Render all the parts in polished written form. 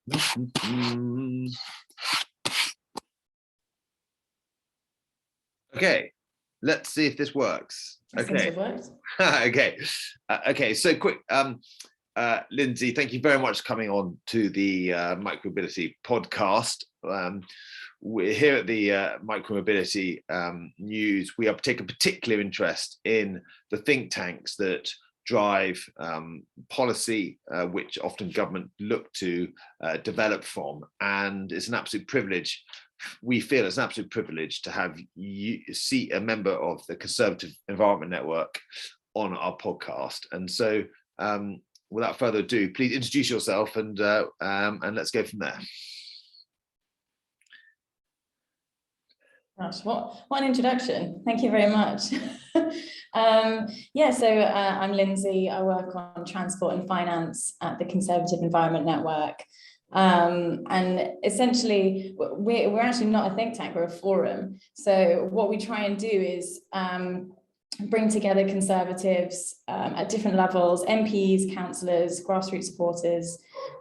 worked. Okay, let's see if this works. Okay. Okay. Okay. So quick, Lynsey, thank you very much for coming on to the Micromobility podcast. We're here at the Micromobility News. We have taken particular interest in the think tanks that drive policy, which often government look to develop from. And it's an absolute privilege. We feel it's an absolute privilege to have you see a member of the Conservative Environment Network on our podcast. And so, without further ado, please introduce yourself and let's go from there. Gosh, what an introduction. Thank you very much. Yeah, so I'm Lynsey. I work on transport and finance at the Conservative Environment Network. And essentially, we're actually not a think tank, we're a forum. So what we try and do is bring together Conservatives at different levels, MPs, councillors, grassroots supporters,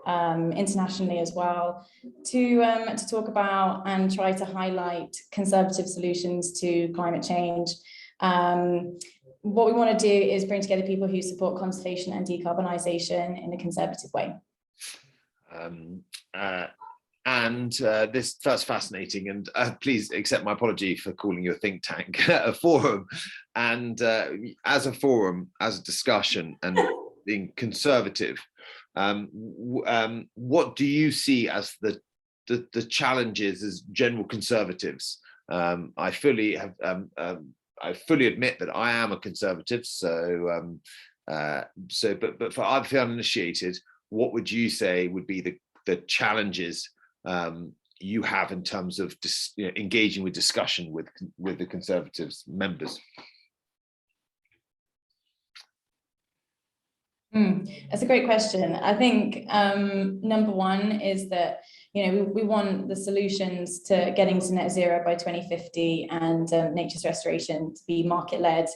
internationally as well, to talk about and try to highlight Conservative solutions to climate change. What we want to do is bring together people who support conservation and decarbonisation in a Conservative way. That's fascinating, and please accept my apology for calling you a think tank, a forum. And as a forum, as a discussion, and being conservative, what do you see as the challenges as general Conservatives? I fully admit that I am a Conservative, but for other uninitiated, what would you say would be the challenges you have in terms of engaging with discussion with the Conservatives members? That's a great question. I think number one is that we want the solutions to getting to net zero by 2050 and nature's restoration to be market-led,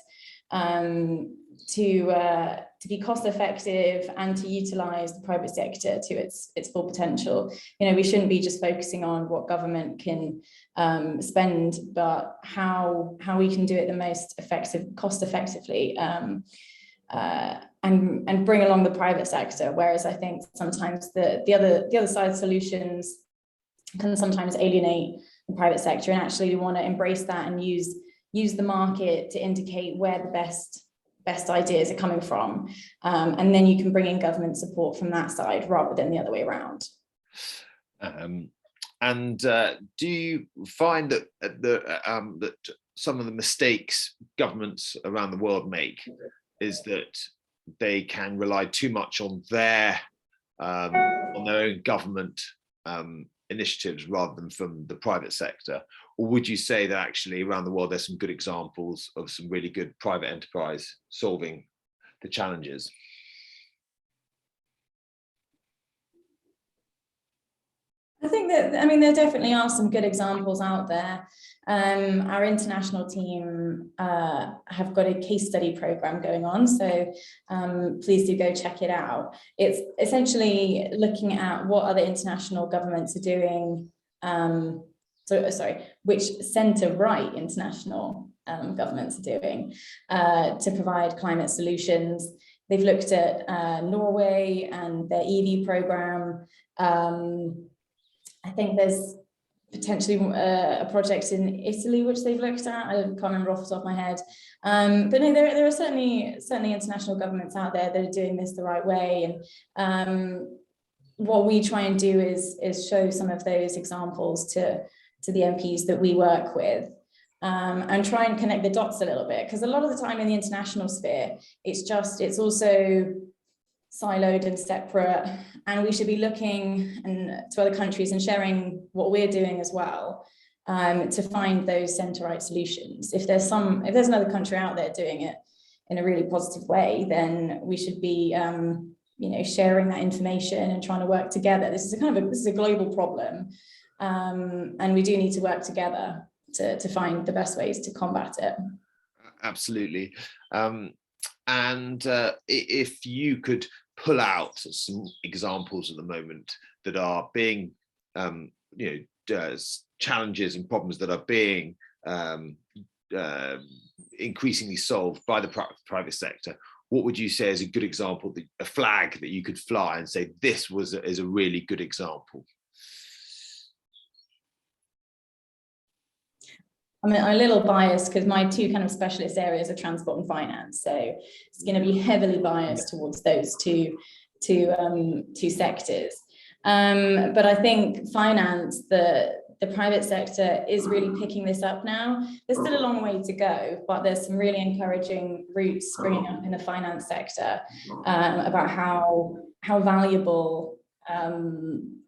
to be cost effective, and to utilize the private sector to its full potential. We shouldn't be just focusing on what government can spend, but how we can do it the most cost effectively, and bring along the private sector. Whereas I think sometimes the other side solutions can sometimes alienate the private sector, and actually we want to embrace that and use the market to indicate where the best ideas are coming from, and then you can bring in government support from that side rather than the other way around. Do you find that that some of the mistakes governments around the world make is that they can rely too much on their own government initiatives rather than from the private sector? Or would you say that actually around the world there's some good examples of some really good private enterprise solving the challenges? I think that, there definitely are some good examples out there. Our international team have got a case study program going on, so please do go check it out. It's essentially looking at what other international governments are doing, which centre-right international governments are doing to provide climate solutions. They've looked at Norway and their EV program. I think there's potentially a project in Italy which they've looked at. I can't remember off the top of my head. But no, there are certainly international governments out there that are doing this the right way. And what we try and do is show some of those examples to the MPs that we work with, and try and connect the dots a little bit. Because a lot of the time in the international sphere, it's also siloed and separate, and we should be looking to other countries and sharing what we're doing as well, to find those centre-right solutions. If there's another country out there doing it in a really positive way, then we should be sharing that information and trying to work together. This is a global problem, and we do need to work together to find the best ways to combat it. Absolutely. And if you could pull out some examples at the moment that are being, challenges and problems that are being increasingly solved by the private sector, what would you say is a good example, a flag that you could fly and say this is a really good example? I'm a little biased because my two kind of specialist areas are transport and finance, so it's going to be heavily biased towards those two sectors. But I think finance, the private sector is really picking this up now. There's still a long way to go, but there's some really encouraging roots springing up in the finance sector about how valuable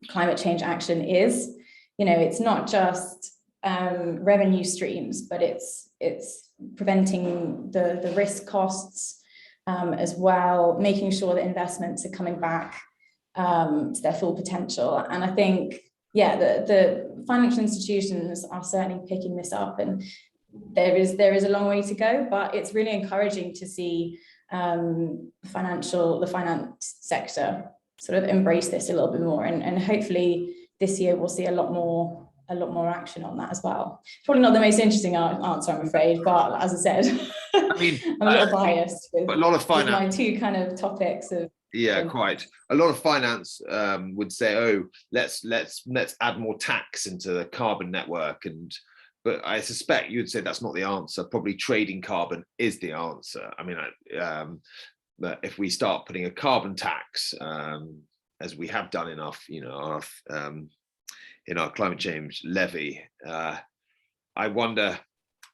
climate change action is. It's not just revenue streams, but it's preventing the risk costs as well, making sure that investments are coming back to their full potential. And I think, the financial institutions are certainly picking this up, and there is a long way to go, but it's really encouraging to see the finance sector sort of embrace this a little bit more, and hopefully this year we'll see a lot more action on that as well. Probably not the most interesting answer, I'm afraid, but as I said, I'm a little biased with, a lot of finance, with my two kind of topics of. Quite a lot of finance would say, oh, let's add more tax into the carbon network, but I suspect you'd say that's not the answer. Probably trading carbon is the answer. I mean, if we start putting a carbon tax, as we have done in our climate change levy, I wonder,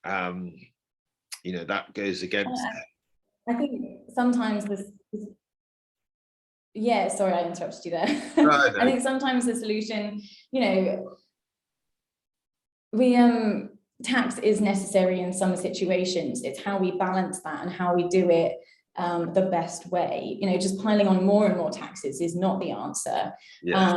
that goes against. I think sometimes this. Yeah, sorry, I interrupted you there. No. I think sometimes the solution, tax is necessary in some situations. It's how we balance that and how we do it the best way. Just piling on more and more taxes is not the answer. Yes.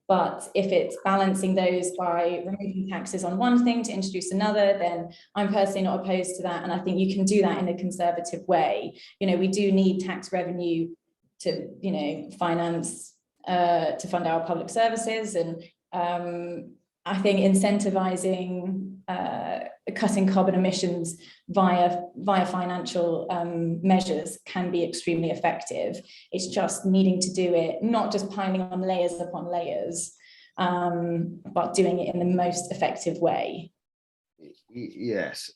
But if it's balancing those by removing taxes on one thing to introduce another, then I'm personally not opposed to that. And I think you can do that in a conservative way. We do need tax revenue to finance to fund our public services, and I think incentivizing cutting carbon emissions via financial measures can be extremely effective. It's just needing to do it, not just piling on layers upon layers, but doing it in the most effective way. Yes.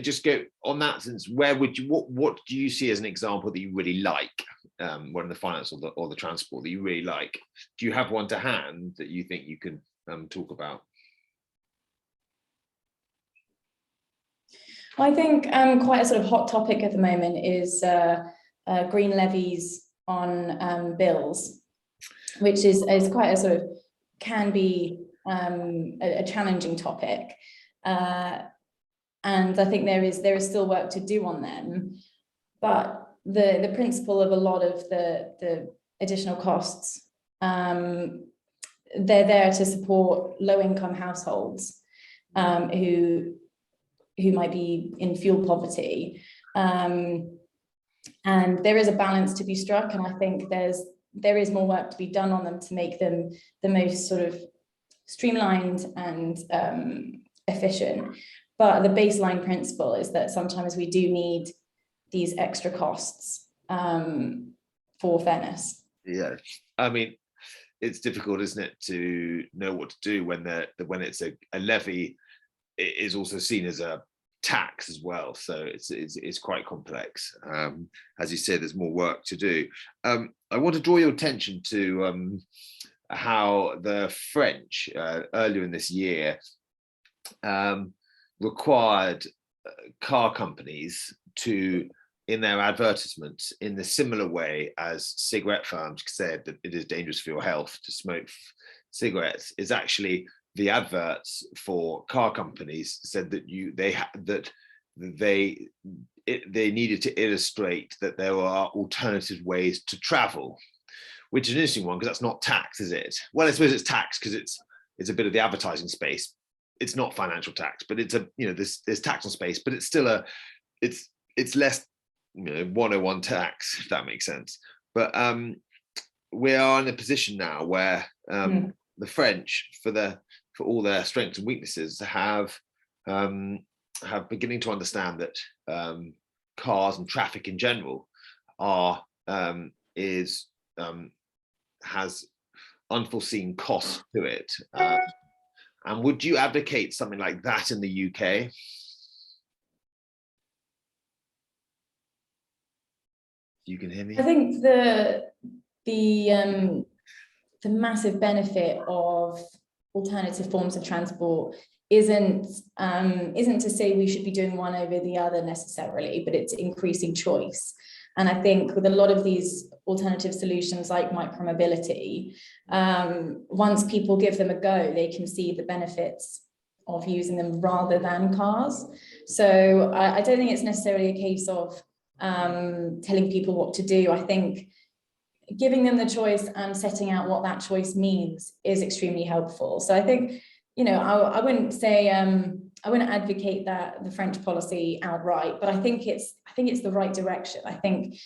Just go on that sense, what do you see as an example that you really like, one in the finance or the transport that you really like? Do you have one to hand that you think you can talk about? Well, I think quite a sort of hot topic at the moment is green levies on bills, which is quite a sort of, can be a challenging topic. And I think there is still work to do on them, but the principle of a lot of the additional costs, they're there to support low-income households who might be in fuel poverty, and there is a balance to be struck, and I think there is more work to be done on them to make them the most sort of streamlined and efficient. But the baseline principle is that sometimes we do need these extra costs for fairness. Yeah, I mean, it's difficult, isn't it, to know what to do when it's a levy. It is also seen as a tax as well, so it's quite complex. As you said, there's more work to do. I want to draw your attention to how the French earlier in this year required car companies to, in their advertisements, in the similar way as cigarette firms said that it is dangerous for your health to smoke cigarettes, is actually the adverts for car companies said that they needed to illustrate that there are alternative ways to travel, which is an interesting one because that's not tax, is it? Well, I suppose it's tax because it's a bit of the advertising space. It's not financial tax, but it's there's tax on space, but it's still it's less 101 tax, if that makes sense. But we are in a position now where the French, for all their strengths and weaknesses, have beginning to understand that cars and traffic in general has unforeseen costs to it. And would you advocate something like that in the UK? You can hear me? I think the massive benefit of alternative forms of transport isn't to say we should be doing one over the other necessarily, but it's increasing choice. And I think with a lot of these alternative solutions like micromobility, once people give them a go, they can see the benefits of using them rather than cars. So I don't think it's necessarily a case of telling people what to do. I think giving them the choice and setting out what that choice means is extremely helpful. So I think, I wouldn't say I wouldn't advocate that the French policy outright, but I think it's the right direction. I think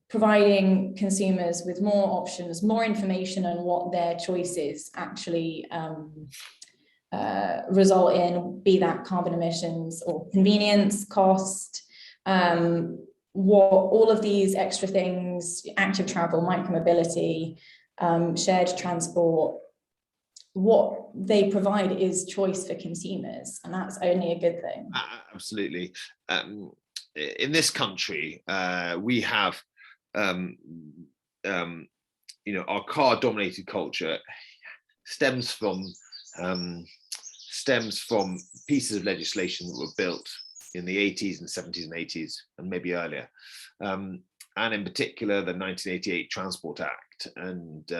providing consumers with more options, more information on what their choices actually result in, be that carbon emissions or convenience, cost, what all of these extra things, active travel, micromobility, shared transport, what they provide is choice for consumers, and that's only a good thing. Absolutely. In this country, we have, our car-dominated culture stems from pieces of legislation that were built in the 80s and 70s and 80s and maybe earlier, and in particular the 1988 Transport Act. And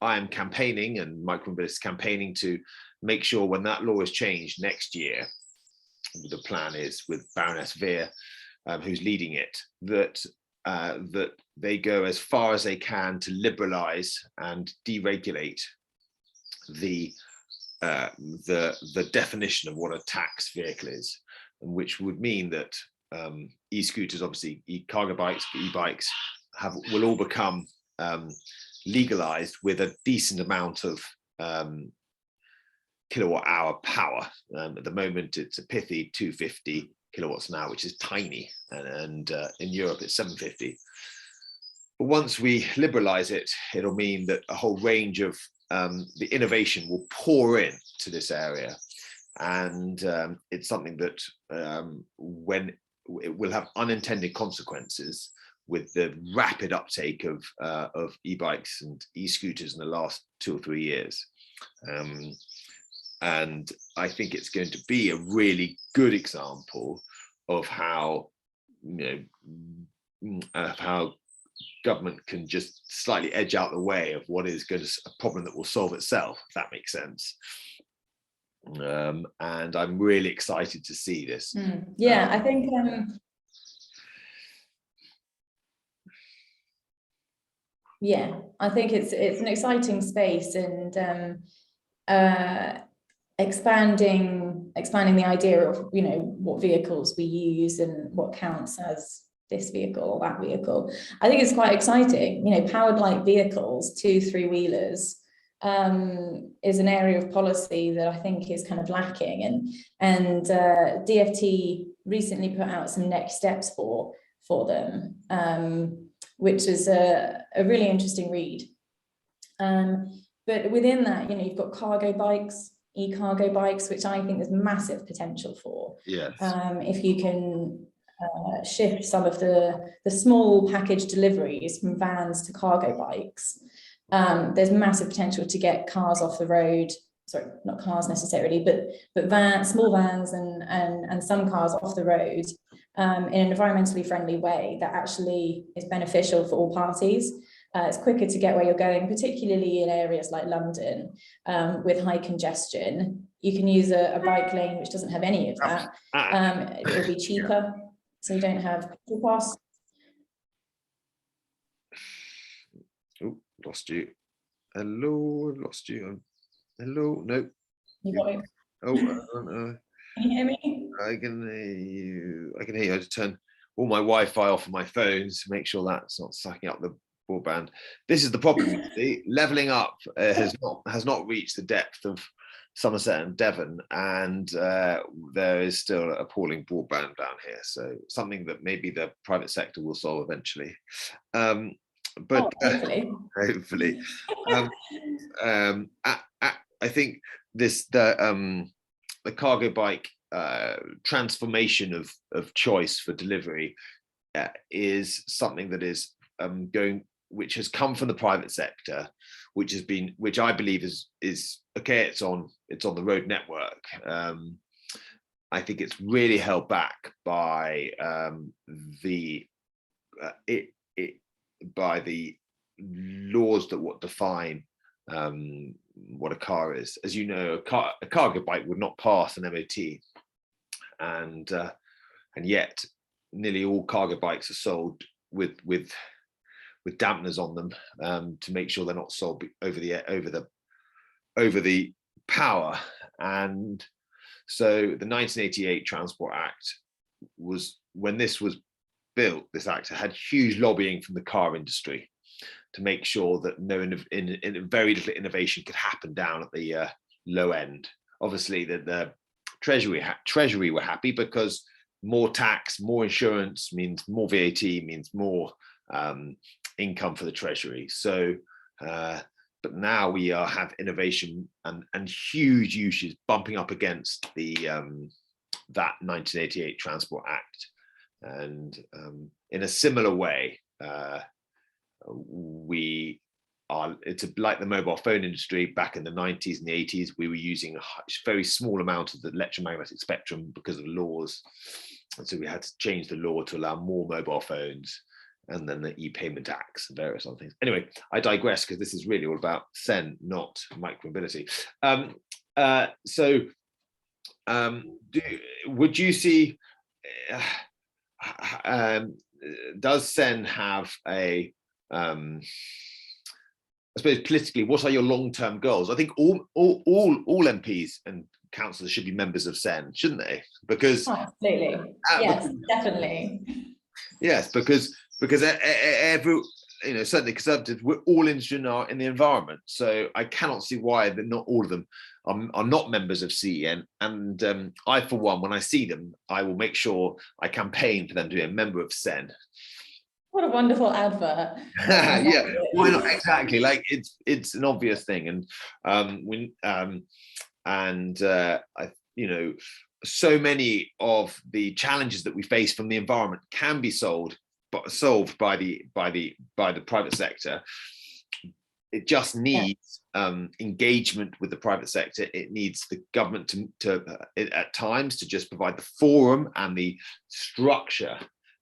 I am campaigning, and Micromobility is campaigning to make sure when that law is changed next year, the plan is with Baroness Veer, who's leading it, that they go as far as they can to liberalise and deregulate the definition of what a tax vehicle is, which would mean that e-scooters, obviously e-cargo bikes, e-bikes, will all become legalized with a decent amount of kilowatt hour power. At the moment, it's a pithy 250 kilowatts an hour, which is tiny, and in Europe it's 750. But once we liberalize it, it'll mean that a whole range of the innovation will pour in to this area, and it's something that when it will have unintended consequences with the rapid uptake of e-bikes and e-scooters in the last 2 or 3 years. And I think it's going to be a really good example of how, how government can just slightly edge out the way of what is going to a problem that will solve itself, if that makes sense. And I'm really excited to see this. Yeah, I think yeah, I think it's an exciting space, and expanding the idea of what vehicles we use and what counts as this vehicle or that vehicle. I think it's quite exciting. Powered light vehicles, 2-3-wheelers, is an area of policy that I think is kind of lacking, and DfT recently put out some next steps for them, which is a really interesting read. But within that, you've got cargo bikes, e-cargo bikes, which I think there's massive potential for. Yes. If you can shift some of the small package deliveries from vans to cargo bikes, there's massive potential to get cars off the road. Sorry, not cars necessarily, but small vans and some cars off the road in an environmentally friendly way that actually is beneficial for all parties. It's quicker to get where you're going, particularly in areas like London with high congestion. You can use a bike lane which doesn't have any of that. It'll be cheaper, so you don't have petrol costs. Oh, lost you. Hello, lost you. Hello, no. You got it. Oh, I don't know. Can you hear me? I can hear you. I can hear you. I just turn. all my Wi-Fi off of my phones to make sure that's not sucking up the broadband. This is the problem. The levelling up has not reached the depth of Somerset and Devon, and there is still appalling broadband down here. So something that maybe the private sector will solve eventually. But hopefully. I think the cargo bike transformation of choice for delivery is something that is which has come from the private sector, which I believe is okay. It's on the road network. I think it's really held back by the laws that define what a car is. As you know, a cargo bike would not pass an MOT, and yet nearly all cargo bikes are sold with dampeners on them to make sure they're not sold over the power. And so the 1988 Transport Act was, when this was built, this act had huge lobbying from the car industry to make sure that very little innovation could happen down at the low end. Obviously, the Treasury were happy, because more tax, more insurance means more VAT, means more income for the Treasury. So, but now we have innovation and huge usage bumping up against the that 1988 Transport Act, and in a similar way, it's like the mobile phone industry back in the 90s and the 80s. We were using a very small amount of the electromagnetic spectrum because of laws, and so we had to change the law to allow more mobile phones, and then the e-payment acts and various other things. Anyway, I digress, because this is really all about SEN, not micromobility. Would you see, does SEN have a, I suppose politically, what are your long-term goals? I think all MPs and councillors should be members of SEN, shouldn't they? Because absolutely, yes, definitely. Yes, because every, certainly Conservatives, we're all interested in the environment. So I cannot see why not all of them are not members of CEN. And I, for one, when I see them, I will make sure I campaign for them to be a member of SEN. What a wonderful advert. Yeah, why not? Exactly. Like it's an obvious thing. And so many of the challenges that we face from the environment can be solved by the private sector. It just needs engagement with the private sector. It needs the government to at times to just provide the forum and the structure.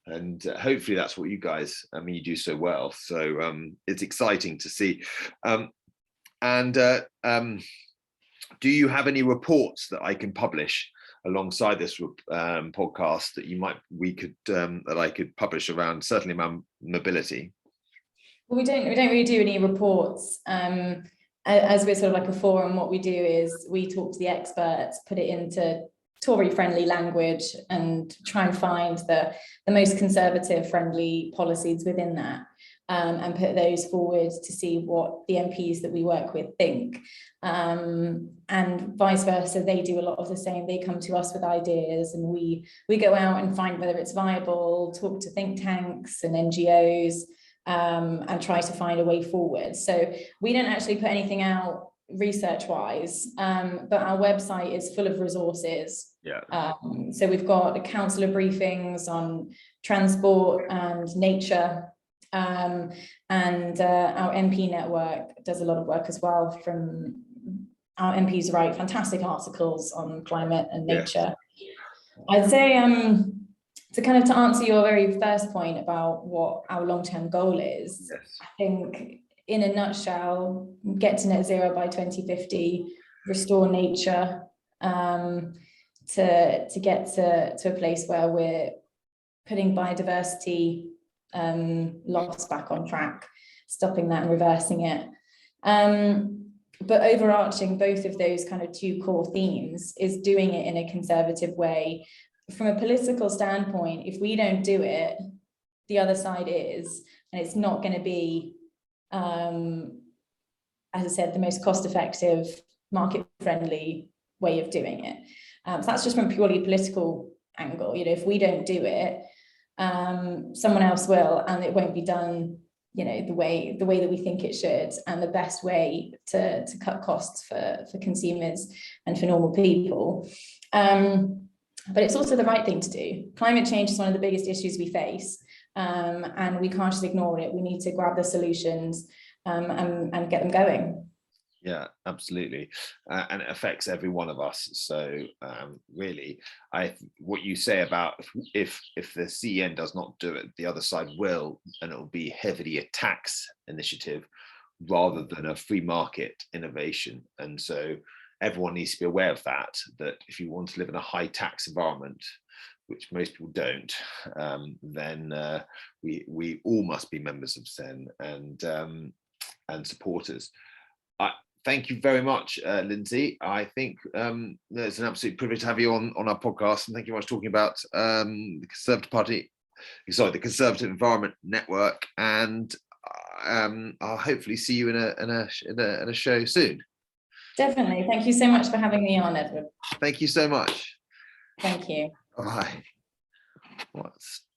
And hopefully that's what you guys, you do so well. So it's exciting to see. Do you have any reports that I can publish alongside this podcast that I could publish around, certainly around mobility? Well, we don't really do any reports. As we're sort of like a forum, what we do is we talk to the experts, put it into Tory-friendly language, and try and find the most conservative-friendly policies within that, and put those forward to see what the MPs that we work with think. And vice versa, they do a lot of the same. They come to us with ideas, and we go out and find whether it's viable, talk to think tanks and NGOs, and try to find a way forward. So we don't actually put anything out research-wise, but our website is full of resources. Yeah. So we've got councillor briefings on transport and nature, and our MP network does a lot of work as well. From our MPs write fantastic articles on climate and nature. Yeah. I'd say to answer your very first point about what our long-term goal is, I think in a nutshell, get to net zero by 2050, restore nature, to get to a place where we're putting biodiversity loss back on track, stopping that and reversing it. But overarching both of those kind of two core themes is doing it in a conservative way, from a political standpoint, if we don't do it, the other side is, and it's not going to be, as I said, the most cost-effective, market-friendly way of doing it. So that's just from a purely political angle. You know, if we don't do it, someone else will, and it won't be done, you know, the way that we think it should, and the best way to cut costs for consumers and for normal people. But it's also the right thing to do. Climate change is one of the biggest issues we face, and we can't just ignore it. We need to grab the solutions and get them going. Yeah, absolutely, and it affects every one of us. So really, what you say about if the CEN does not do it, the other side will, and it will be heavily a tax initiative rather than a free market innovation. And so everyone needs to be aware of that. That if you want to live in a high tax environment, which most people don't, then we all must be members of CEN and supporters. Thank you very much, Lynsey. I think it's an absolute privilege to have you on our podcast, and thank you very much for talking about the Conservative Party, sorry, the Conservative Environment Network, and I'll hopefully see you in a show soon. Definitely. Thank you so much for having me on, Edward. Thank you so much. Thank you. Bye. What's